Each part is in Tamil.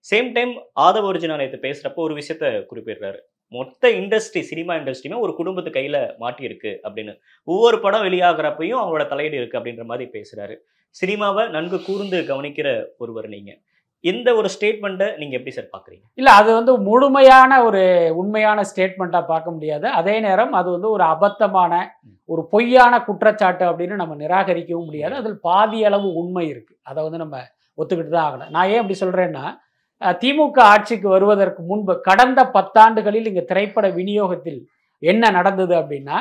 சேம் டைம் ஆதவ ஒரிஜினா நேத்து பேசுறப்போ ஒரு விஷயத்த குறிப்பிடுறாரு. மொத்த இண்டஸ்ட்ரி, சினிமா இண்டஸ்ட்ரியுமே ஒரு குடும்பத்து கையில மாட்டியிருக்கு அப்படின்னு. ஒவ்வொரு படம் வெளியாகுறப்பயும் அவங்களோட தலையீடு இருக்கு அப்படின்ற மாரி பேசுறாரு. சினிமாவ நன்கு கூர்ந்து கவனிக்கிற ஒருவர் நீங்க. இந்த ஒரு ஸ்டேட்மெண்ட்ட நீங்க எப்படி சார் பார்க்குறீங்க? இல்ல அது வந்து முழுமையான ஒரு உண்மையான ஸ்டேட்மெண்ட்டா பார்க்க முடியாது. அதே நேரம் அது வந்து ஒரு அபத்தமான, ஒரு பொய்யான குற்றச்சாட்டு அப்படின்னு நம்ம நிராகரிக்கவும் முடியாது. அதில் பாதி அளவு உண்மை இருக்கு. அத வந்து நம்ம ஒத்துக்கிட்டு தான் ஆகணும். நான் ஏன் அப்படி சொல்றேன்னா, திமுக ஆட்சிக்கு வருவதற்கு முன்பு கடந்த 10 ஆண்டுகளில் இங்க திரைப்பட விநியோகத்தில் என்ன நடந்தது அப்படின்னா,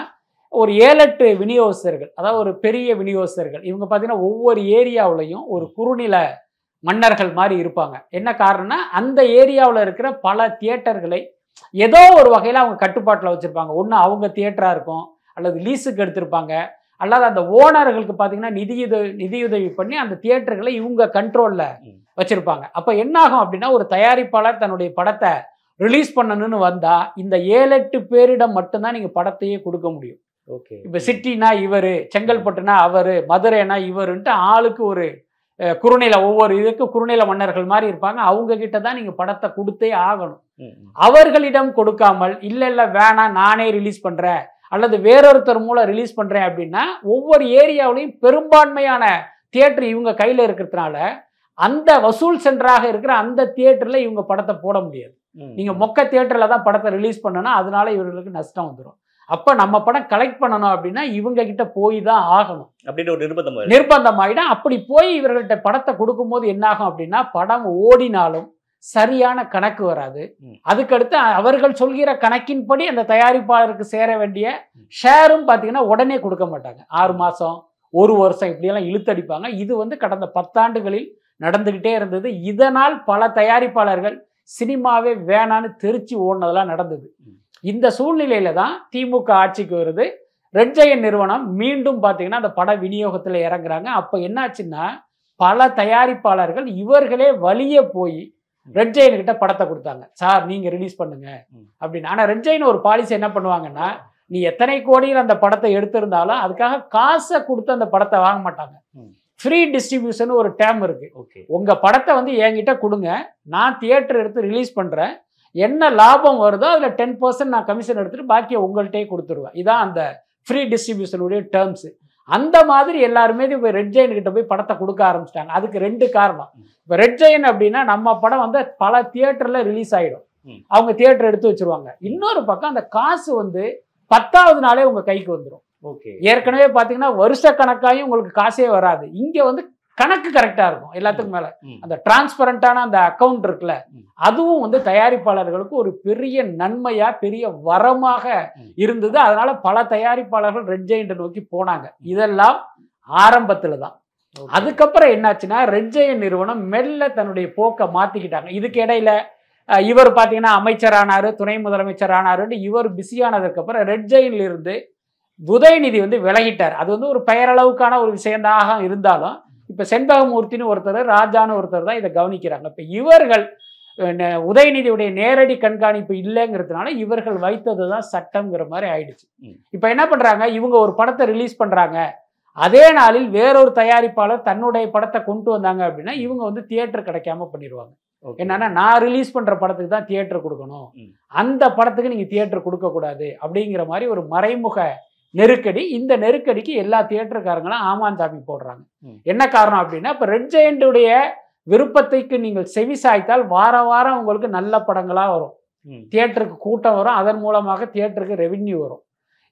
ஒரு 7, 8 விநியோகஸ்தர்கள், அதாவது ஒரு பெரிய விநியோகஸ்தர்கள். இவங்க பார்த்தீங்கன்னா ஒவ்வொரு ஏரியாவுலயும் ஒரு குறுநில மன்னர்கள் மாரி இருப்பாங்க. என்ன காரணம்னா, அந்த ஏரியாவுல இருக்கிற பல தியேட்டர்களை ஏதோ ஒரு வகையில அவங்க கட்டுப்பாட்டுல வச்சிருப்பாங்க. ஒண்ணு அவங்க தியேட்டரா இருக்கும், அல்லது லீஸுக்கு எடுத்திருப்பாங்க, அல்லது அந்த ஓனர்களுக்கு பார்த்தீங்கன்னா நிதியுதவி பண்ணி அந்த தியேட்டர்களை இவங்க கண்ட்ரோல்ல வச்சிருப்பாங்க. அப்ப என்ன ஆகும் அப்படின்னா, ஒரு தயாரிப்பாளர் தன்னுடைய படத்தை ரிலீஸ் பண்ணணும்னு வந்தா, இந்த 7, 8 பேரிடம் மட்டும் தான் நீங்க படத்தையே கொடுக்க முடியும். ஓகே. இப்ப சிட்டினா இவரு, செங்கல்பட்டுனா அவரு, மதுரைனா இவருன்ட்டு ஆளுக்கு ஒரு குறுநில ஒவ்வொரு இதுக்கு குறுநில மன்னர்கள் மாதிரி இருப்பாங்க. அவங்க கிட்ட தான் நீங்க படத்தை கொடுத்தே ஆகணும். அவர்களிடம் கொடுக்காமல் இல்ல வேணாம் நானே ரிலீஸ் பண்றேன் அல்லது வேறொருத்தர் மூலம் ரிலீஸ் பண்றேன் அப்படின்னா, ஒவ்வொரு ஏரியாவிலையும் பெரும்பான்மையான தியேட்டர் இவங்க கையில இருக்கிறதுனால அந்த வசூல் சென்டராக இருக்கிற அந்த தியேட்டர்ல இவங்க படத்தை போட முடியாது. நீங்க மொக்க தியேட்டர்ல தான் படத்தை ரிலீஸ் பண்ணணும், அதனால இவர்களுக்கு நஷ்டம் வந்துடும். அப்ப நம்ம படம் கலெக்ட் பண்ணணும் அப்படின்னா இவங்க கிட்ட போய் தான் ஆகணும் அப்படின்னு ஒரு நிர்பந்தம் ஆயிடும். அப்படி போய் இவர்கள்ட்ட படத்தை கொடுக்கும்போது என்ன ஆகும் அப்படின்னா, படம் ஓடினாலும் சரியான கணக்கு வராது. அதுக்கடுத்து அவர்கள் சொல்கிற கணக்கின்படி அந்த தயாரிப்பாளருக்கு சேர வேண்டிய ஷேரும் பார்த்தீங்கன்னா உடனே கொடுக்க மாட்டாங்க. 6 மாசம் 1 வருஷம் இப்படியெல்லாம் இழுத்தடிப்பாங்க. இது வந்து கடந்த 10 ஆண்டுகளில் நடந்துகிட்டே இருந்தது. இதனால் பல தயாரிப்பாளர்கள் சினிமாவே வேணான்னு தெரிச்சு ஓடுனதெல்லாம் நடந்தது. இந்த சூழ்நிலையில தான் திமுக ஆட்சிக்கு வருது. ரெட் ஜெயண்ட் நிறுவனம் மீண்டும் பார்த்தீங்கன்னா அந்த பட விநியோகத்தில் இறங்குறாங்க. அப்ப என்னாச்சுன்னா, பல தயாரிப்பாளர்கள் இவர்களே வலிய போய் ரெட் ஜெயண்ட் கிட்ட படத்தை கொடுத்தாங்க. சார் நீங்க ரிலீஸ் பண்ணுங்க அப்படின்னு. ஆனா ரெட் ஜெயண்ட் ஒரு பாலிசி என்ன பண்ணுவாங்கன்னா, நீ எத்தனை கோடியில் அந்த படத்தை எடுத்திருந்தாலும் அதுக்காக காசை கொடுத்து அந்த படத்தை வாங்க மாட்டாங்க. ஃப்ரீ டிஸ்ட்ரிபியூஷன் ஒரு டேர்ம் இருக்கு. உங்க படத்தை வந்து என்கிட்ட கொடுங்க, நான் தியேட்டர் எடுத்து ரிலீஸ் பண்றேன், என்ன லாபம் வருதோ அதில் 10% நான் கமிஷன் எடுத்துட்டு பாக்கியை உங்கள்கிட்டயே கொடுத்துருவேன். இதான் அந்த ஃப்ரீ டிஸ்ட்ரிபியூஷனுடைய டேர்ம்ஸ். அந்த மாதிரி எல்லாருமே இப்போ ரெட் ஜெயண்ட் கிட்ட போய் படத்தை கொடுக்க ஆரம்பிச்சிட்டாங்க. அதுக்கு 2 காரணம். இப்போ ரெட் ஜெயண்ட் அப்படின்னா நம்ம படம் வந்து பல தியேட்டர்ல ரிலீஸ் ஆகிடும், அவங்க தியேட்டர் எடுத்து வச்சிருவாங்க. இன்னொரு பக்கம் அந்த காசு வந்து 10வது நாளே உங்க கைக்கு வந்துடும். ஏற்கனவே பார்த்தீங்கன்னா வருஷ கணக்காயும் உங்களுக்கு காசே வராது. இங்க வந்து கணக்கு கரெக்டா இருக்கும் எல்லாத்துக்கும் மேல. அந்த டிரான்ஸ்பரண்டான அந்த அக்கௌண்ட் இருக்குல்ல, அதுவும் வந்து தயாரிப்பாளர்களுக்கு ஒரு பெரிய நன்மையா பெரிய வரமாக இருந்தது. அதனால பல தயாரிப்பாளர்கள் ரெட் ஜெயண்ட் நோக்கி போனாங்க. இதெல்லாம் ஆரம்பத்துல தான். அதுக்கப்புறம் என்னாச்சுன்னா, ரெட் ஜெயண்ட் நிறுவனம் மெல்ல தன்னுடைய போக்கை மாத்திக்கிட்டாங்க. இதுக்கு இடையில இவர் பார்த்தீங்கன்னா அமைச்சரானாரு, துணை முதலமைச்சர் ஆனாருன்னு இவர் பிஸியானதுக்கு அப்புறம் ரெட் ஜெயண்ட்ல இருந்து உதயநிதி வந்து விலகிட்டார். அது வந்து ஒரு பெயரளவுக்கான ஒரு விஷயந்தாக இருந்தாலும் இப்ப செண்பகமூர்த்தின்னு ஒருத்தர், ராஜான்னு ஒருத்தர் தான் இதை கவனிக்கிறாங்க. இப்ப இவர்கள் உதயநிதியுடைய நேரடி கண்காணிப்பு இல்லைங்கிறதுனால இவர்கள் வைத்தது தான் சட்டம்ங்கிற மாதிரி ஆயிடுச்சு. இப்ப என்ன பண்றாங்க, இவங்க ஒரு படத்தை ரிலீஸ் பண்றாங்க, அதே நாளில் வேறொரு தயாரிப்பாளர் தன்னுடைய படத்தை கொண்டு வந்தாங்க அப்படின்னா இவங்க வந்து தியேட்டர் கிடைக்காம பண்ணிடுவாங்க. என்னன்னா, நான் ரிலீஸ் பண்ற படத்துக்கு தான் தியேட்டர் கொடுக்கணும், அந்த படத்துக்கு நீங்க தியேட்டர் கொடுக்க கூடாது அப்படிங்கிற மாதிரி ஒரு மறைமுக நெருக்கடி. இந்த நெருக்கடிக்கு எல்லா தியேட்டருக்காரங்களும் ஆமாஞ்சாமி போடுறாங்க. என்ன காரணம் அப்படின்னா, இப்போ ரெட் ஜெயண்டுடைய விருப்பத்தைக்கு நீங்கள் செவி சாய்த்தால் வார வாரம் உங்களுக்கு நல்ல படங்களா வரும், தியேட்டருக்கு கூட்டம் வரும், அதன் மூலமாக தியேட்டருக்கு ரெவின்யூ வரும்.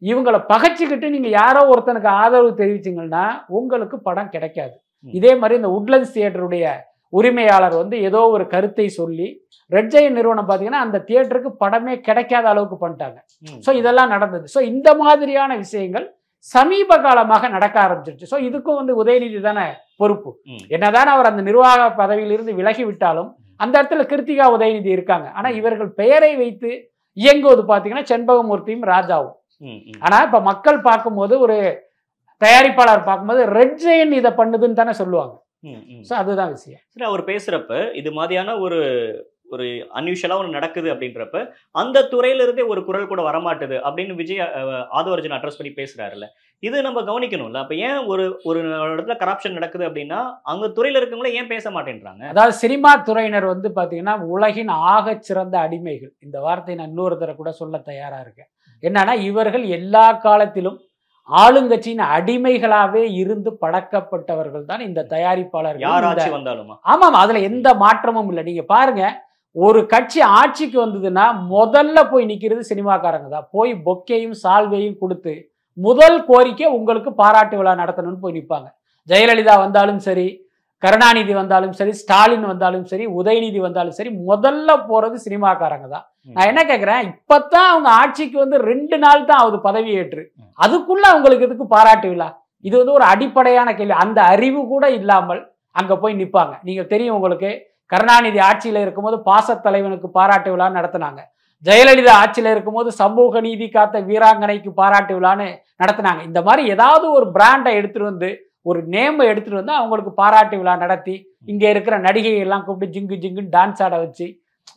இவங்களை பகைச்சிக்கிட்டு நீங்க யாரோ ஒருத்தனுக்கு ஆதரவு தெரிவிச்சிங்கன்னா உங்களுக்கு படம் கிடைக்காது. இதே மாதிரி இந்த உட்லண்ட்ஸ் தியேட்டருடைய உரிமையாளர் வந்து ஏதோ ஒரு கருத்தை சொல்லி ரெட் ஜெயண்ட் நிறுவனம் பார்த்தீங்கன்னா அந்த தியேட்டருக்கு படமே கிடைக்காத அளவுக்கு பண்ணிட்டாங்க. ஸோ இதெல்லாம் நடந்தது. ஸோ இந்த மாதிரியான விஷயங்கள் சமீப காலமாக நடக்க ஆரம்பிச்சிருச்சு. ஸோ இதுக்கும் வந்து உதயநிதி தானே பொறுப்பு. என்னதான் அவர் அந்த நிர்வாக பதவியிலிருந்து விலகி விட்டாலும் அந்த இடத்துல கிருத்திகா உதயநிதி இருக்காங்க. ஆனா இவர்கள் பெயரை வைத்து இயங்குவது பார்த்தீங்கன்னா செண்பகமூர்த்தியும் ராஜாவும். ஆனா இப்ப மக்கள் பார்க்கும்போது, ஒரு தயாரிப்பாளர் பார்க்கும்போது ரெட் ஜெயண்ட் இதை பண்ணுதுன்னு தானே சொல்லுவாங்க. அதுதான் விஷயம். அவர் பேசுறப்ப இது மாதிரியான ஒரு ஒரு அன்யூஷுவலா ஒன்று நடக்குது அப்படின்றப்ப அந்த துறையில இருந்தே ஒரு குரல் கூட வரமாட்டுது அப்படின்னு விஜய் ஆதவ அர்ஜுன் அட்ரஸ் பண்ணி பேசுறாருல்ல. இது நம்ம கவனிக்கணும்ல. அப்ப ஏன் ஒரு ஒரு இடத்துல கரப்ஷன் நடக்குது அப்படின்னா அங்க துறையில இருக்கவங்கள ஏன் பேச மாட்டேன்றாங்க? அதாவது சினிமா துறையினர் வந்து பாத்தீங்கன்னா உலகின் ஆகச் சிறந்த அடிமைகள். இந்த வார்த்தையை நான் இன்னொரு தடவை கூட சொல்ல தயாரா இருக்கேன். என்னன்னா இவர்கள் எல்லா காலத்திலும் ஆளுங்கட்சியின் அடிமைகளாவே இருந்து பழக்கப்பட்டவர்கள் தான் இந்த தயாரிப்பாளர்கள். யார் ஆட்சி வந்தாலுமா? ஆமாம், அதுல எந்த மாற்றமும் இல்லை. நீங்க பாருங்க, ஒரு கட்சி ஆட்சிக்கு வந்ததுன்னா முதல்ல போய் நிக்கிறது சினிமாக்காரங்க தான். போய் பொக்கேயும் சால்வையும் கொடுத்து முதல் கோரிக்கை உங்களுக்கு பாராட்டு விழா நடத்தணும்னு போய் நிற்பாங்க. ஜெயலலிதா வந்தாலும் சரி, கருணாநிதி வந்தாலும் சரி, ஸ்டாலின் வந்தாலும் சரி, உதயநிதி வந்தாலும் சரி, முதல்ல போறது சினிமாக்காரங்க தான். நான் என்ன கேட்கிறேன், இப்பதான் அவங்க ஆட்சிக்கு வந்து 2 நாள் தான் ஆகுது பதவி ஏற்று, அதுக்குள்ள அவங்களுக்கு எதுக்கு பாராட்டு விழா? இது வந்து ஒரு அடிப்படையான கேள்வி. அந்த அறிவு கூட இல்லாமல் அங்க போய் நிற்பாங்க. நீங்க தெரியும் உங்களுக்கு, கருணாநிதி ஆட்சியில இருக்கும்போது பாசத்தலைவனுக்கு பாராட்டு விழா நடத்தினாங்க. ஜெயலலிதா ஆட்சியில இருக்கும்போது சமூக நீதி காத்த வீராங்கனைக்கு பாராட்டு விழான்னு நடத்தினாங்க. இந்த மாதிரி ஏதாவது ஒரு பிராண்டை எடுத்துட்டு வந்து, ஒரு நேமை எடுத்துட்டு வந்து அவங்களுக்கு பாராட்டு விழா நடத்தி, இங்க இருக்கிற நடிகைகள் எல்லாம் கூப்பிட்டு ஜிங்கு ஜிங்குன்னு டான்ஸ் ஆட வச்சு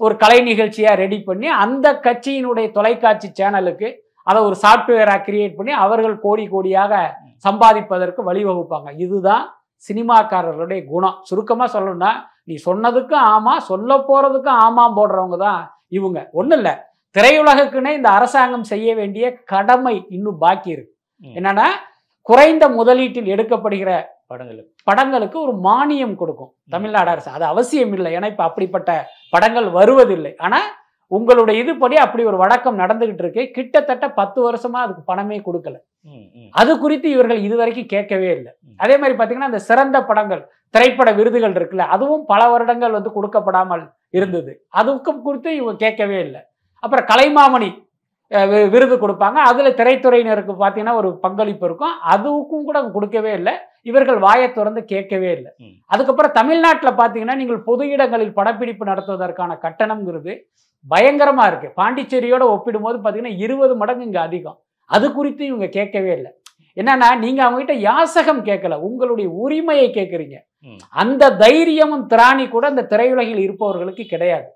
ஒரு கலை நிகழ்ச்சியா ரெடி பண்ணி அந்த கட்சியினுடைய தொலைக்காட்சி சேனலுக்கு அதை ஒரு சாப்ட்வேரா கிரியேட் பண்ணி அவர்கள் கோடி கோடியாக சம்பாதிப்பதற்கு வழிவகுப்பாங்க. இதுதான் சினிமாக்காரர்களுடைய குணம். சுருக்கமா சொல்லணும்னா, நீ சொன்னதுக்கும் ஆமா, சொல்ல போறதுக்கும் ஆமாம் போடுறவங்க தான் இவங்க. ஒன்றும் இல்லை, திரையுலகுக்குன்னே இந்த அரசாங்கம் செய்ய வேண்டிய கடமை இன்னும் பாக்கி இருக்கு. என்னன்னா, குறைந்த முதலீட்டில் எடுக்கப்படுகிற படங்களுக்கு ஒரு மானியம் கொடுக்கும் தமிழ்நாடு அரசு. அது அவசியம் இல்லை, ஏன்னா இப்ப அப்படிப்பட்ட படங்கள் வருவதில்லை. ஆனா உங்களுடைய இதுபடி அப்படி ஒரு வழக்கம் நடந்துகிட்டு இருக்கு. கிட்டத்தட்ட 10 வருஷமா அதுக்கு பணமே கொடுக்கல. அது குறித்து இவர்கள் இதுவரைக்கும் கேட்கவே இல்லை. அதே மாதிரி பாத்தீங்கன்னா, இந்த சிறந்த படங்கள் திரைப்பட விருதுகள் இருக்குல்ல, அதுவும் பல வருடங்கள் வந்து கொடுக்கப்படாமல் இருந்தது. அதுக்கும் குறித்து இவங்க கேட்கவே இல்லை. அப்புறம் கலைமாமணி விருது கொடுப்பாங்க, அதுல திரைத்துறையினருக்கு பாத்தீங்கன்னா ஒரு பங்களிப்பு இருக்கும், அதுக்கும் கூட கொடுக்கவே இல்லை. இவர்கள் வாயை திறந்து கேட்கவே இல்லை. அதுக்கப்புறம் தமிழ்நாட்டில் பாத்தீங்கன்னா, நீங்கள் பொது இடங்களில் படப்பிடிப்பு நடத்துவதற்கான கட்டணம்ங்கிறது பயங்கரமா இருக்கு. பாண்டிச்சேரியோட ஒப்பிடும் போது பாத்தீங்கன்னா 20 மடங்கு இங்க அதிகம். அது குறித்து இவங்க கேட்கவே இல்லை. என்னன்னா, நீங்க அவங்க கிட்ட யாசகம் கேட்கல, உங்களுடைய உரிமையை கேட்கறீங்க. அந்த தைரியமும் திராணி கூட அந்த திரையுலகில் இருப்பவர்களுக்கு கிடையாது.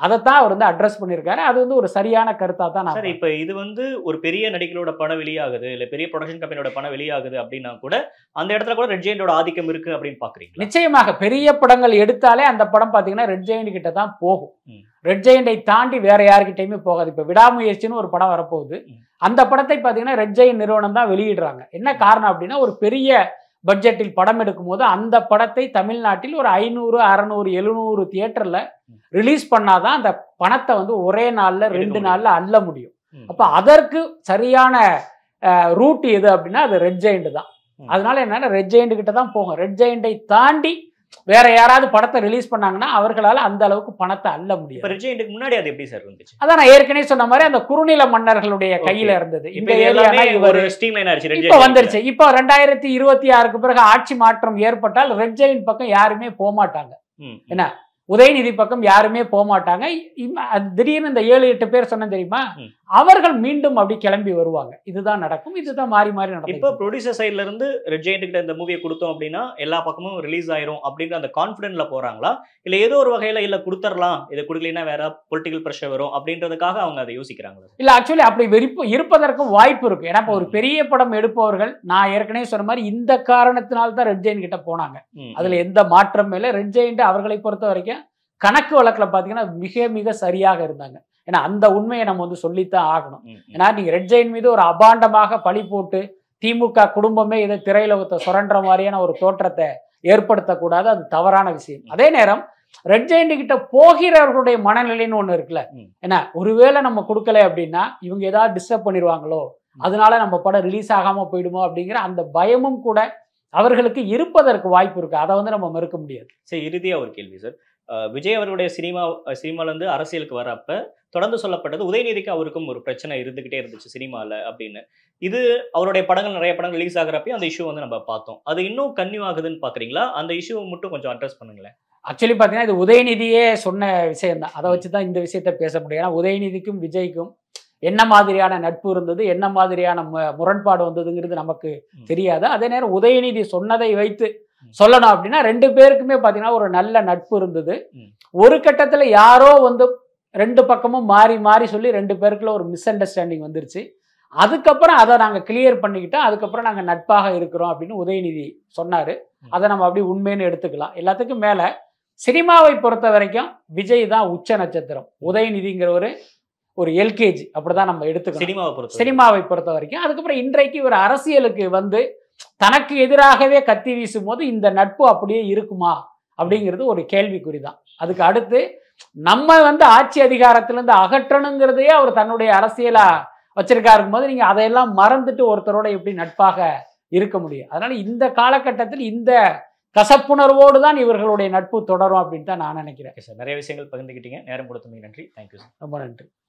அதைத்தான் அவர் வந்து அட்ரஸ் பண்ணியிருக்காரு. அது வந்து ஒரு சரியான கருத்தா தான். சார், இப்ப இது வந்து ஒரு பெரிய நடிகளோட படம் வெளியாகுது, இல்ல பெரிய ப்ரொடக்ஷன் கம்பெனியோட படம் வெளியாகுது அப்படின்னா கூட அந்த இடத்துல கூட ரெட் ஜெயண்டோட ஆதிக்கம் இருக்கு அப்படின்னு பாக்குறீங்க? நிச்சயமாக. பெரிய படங்கள் எடுத்தாலே அந்த படம் பாத்தீங்கன்னா ரெட் ஜெயண்ட் கிட்ட தான் போகும். ரெட் ஜெயண்டை தாண்டி வேற யாருக்கிட்டையுமே போகாது. இப்ப விடாமுயற்சின்னு ஒரு படம் வரப்போகுது. அந்த படத்தை பாத்தீங்கன்னா ரெட் ஜெயண்ட் நிறுவனம் தான் வெளியிடுறாங்க. என்ன காரணம் அப்படின்னா, ஒரு பெரிய பட்ஜெட்டில் படம் எடுக்கும் போது அந்த படத்தை தமிழ்நாட்டில் ஒரு 500, 600, 700 தியேட்டர்ல ரிலீஸ் பண்ணாதான் அந்த பணத்தை வந்து ஒரே நாள்ல 2 நாள்ல அள்ள முடியும். அப்ப அதற்கு சரியான ரூட் எது அப்படின்னா அது ரெட் ஜெயண்ட் தான். அதனால என்னன்னா, ரெட் ஜெயண்ட் கிட்ட தான் போகும். ரெட் ஜெயண்டை தாண்டி வேற யாராவது படத்தை ரிலீஸ் பண்ணாங்கன்னா அவர்களால அந்த அளவுக்கு பணத்தை அள்ள முடியும். ரெட் ஜெயண்ட்க்கு முன்னாடி அது எப்படி சார் இருந்துச்சு? அதான் நான் ஏற்கனவே சொன்ன மாதிரி அந்த குறுநில மன்னர்களுடைய கையில இருந்தது. இந்த ஏரியானா இவர் இப்ப வந்துருச்சு. இப்போ 2026க்கு பிறகு ஆட்சி மாற்றம் ஏற்பட்டால் ரெட் ஜெயண்ட் பக்கம் யாருமே போக மாட்டாங்க. என்ன, உதயநிதி பக்கம் யாருமே போக மாட்டாங்க. திடீர்னு இந்த 7-8 பேர் சொன்ன தெரியுமா, அவர்கள் மீண்டும் அப்படி கிளம்பி வருவாங்க. இதுதான் நடக்கும். இதுதான் மாறி மாறி நடக்கும். இப்போ ப்ரொடியூசர் சைட்ல இருந்து ரெட் ஜெயண்ட் கிட்ட இந்த மூவியை கொடுத்தோம் அப்படின்னா எல்லா பக்கமும் ரிலீஸ் ஆயிரும் அப்படின்ற அந்த கான்ஃபிடென்ட்ல போறாங்களா, இல்ல ஏதோ ஒரு வகையில இல்ல கொடுத்துடலாம், இதை கொடுக்கலன்னா வேற பொலிட்டிக்கல் பிரஷர் வரும் அப்படின்றதுக்காக அவங்க அதை யோசிக்கிறாங்களா? இல்ல, ஆக்சுவலி அப்படி இருப்பதற்கும் வாய்ப்பு இருக்கு. ஏன்னா ஒரு பெரிய படம் எடுப்பவர்கள், நான் ஏற்கனவே சொன்ன மாதிரி இந்த காரணத்தினால்தான் ரெட் ஜெயண்ட் கிட்ட போனாங்க. அதுல எந்த மாற்றமும் இல்லை. ரெட் ஜெயண்ட் அவர்களை பொறுத்த வரைக்கும் கணக்கு வழக்குல பாத்தீங்கன்னா மிக மிக சரியாக இருந்தாங்க. ஏன்னா அந்த உண்மையை நம்ம வந்து சொல்லித்தான் ஆகணும். ஏன்னா நீங்க ரெட் ஜெயண்ட் மீது ஒரு அபாண்டமாக பழி போட்டு திமுக குடும்பமே இதை திரையுலகத்தை சுரண்ட மாதிரியான ஒரு தோற்றத்தை ஏற்படுத்தக்கூடாது. அது தவறான விஷயம். அதே நேரம் ரெட் ஜெயண்ட் கிட்ட போகிறவர்களுடைய மனநிலைன்னு ஒண்ணு இருக்குல்ல. ஏன்னா ஒருவேளை நம்ம கொடுக்கல அப்படின்னா இவங்க ஏதாவது டிஸ்டர்ப் பண்ணிடுவாங்களோ, அதனால நம்ம படம் ரிலீஸ் ஆகாம போயிடுமோ அப்படிங்கிற அந்த பயமும் கூட அவர்களுக்கு இருப்பதற்கு வாய்ப்பு இருக்கு. அதை வந்து நம்ம மறுக்க முடியாது. சரி, இறுதியா ஒரு கேள்வி சார். விஜய் அவருடைய சினிமால இருந்து அரசியலுக்கு வரப்ப தொடர்ந்து சொல்லப்பட்டது உதயநிதிக்கு அவருக்கும் ஒரு பிரச்சனை இருந்துகிட்டே இருந்துச்சு சினிமால அப்படின்னு. இது அவருடைய படங்கள், நிறைய படங்கள் ரிலீஸ் ஆகிறப்ப அந்த இஷ்யூ வந்து நம்ம பார்த்தோம். அது இன்னும் கன்னியூ ஆகுதுன்னு பாக்குறீங்களா? அந்த இஷ்யூ மட்டும் கொஞ்சம் அட்ரஸ் பண்ணுங்களேன். ஆக்சுவலி பாத்தீங்கன்னா இது உதயநிதியே சொன்ன விஷயம் தான். அதை வச்சுதான் இந்த விஷயத்த பேச முடியும். ஏன்னா உதயநிதிக்கும் விஜய்க்கும் என்ன மாதிரியான நட்பு இருந்தது, என்ன மாதிரியான முரண்பாடு வந்ததுங்கிறது நமக்கு தெரியாது. அதே நேரம் உதயநிதி சொன்னதை வைத்து சொல்லணும் அப்படின்னா 2 பேருக்குமே பார்த்தீங்கன்னா ஒரு நல்ல நட்பு இருந்தது. ம். ஒரு கட்டத்தில் யாரோ வந்து 2 பக்கமும் மாறி மாறி சொல்லி 2 பேருக்குள்ள ஒரு மிஸ் அண்டர்ஸ்டாண்டிங் வந்துருச்சு. அதுக்கப்புறம் அதை நாங்கள் கிளியர் பண்ணிக்கிட்டோம். அதுக்கப்புறம் நாங்கள் நட்பாக இருக்கிறோம் அப்படின்னு உதயநிதி சொன்னார். அதை நம்ம அப்படி உண்மைன்னு எடுத்துக்கலாம். எல்லாத்துக்கும் மேலே சினிமாவை பொறுத்த வரைக்கும் விஜய் தான் உச்ச நட்சத்திரம். உதயநிதிங்கிற ஒரு எல்கேஜி அப்படிதான் நம்ம எடுத்துக்கணும் சினிமாவை பொறுத்த வரைக்கும். அதுக்கப்புறம் இன்றைக்கு ஒரு அரசியலுக்கு வந்து தனக்கு எதிராகவே கத்தி வீசும் போது இந்த நட்பு அப்படியே இருக்குமா அப்படிங்கிறது ஒரு கேள்விக்குறி தான். அதுக்கு அடுத்து நம்ம வந்து ஆட்சி அதிகாரத்திலிருந்து அகற்றணுங்கிறதையே அவர் தன்னுடைய அரசியலா வச்சிருக்காருக்கும் போது நீங்க அதையெல்லாம் மறந்துட்டு ஒருத்தரோட எப்படி நட்பாக இருக்க முடியும்? அதனால இந்த காலகட்டத்தில் இந்த கசப்புணர்வோடு தான் இவர்களுடைய நட்பு தொடரும் அப்படின்னு தான் நான் நினைக்கிறேன். நிறைய விஷயங்கள் பகிர்ந்துக்கிட்டீங்க. நேரம் கொடுத்தமைக்கு நன்றி. Thank you sir. ரொம்ப நன்றி.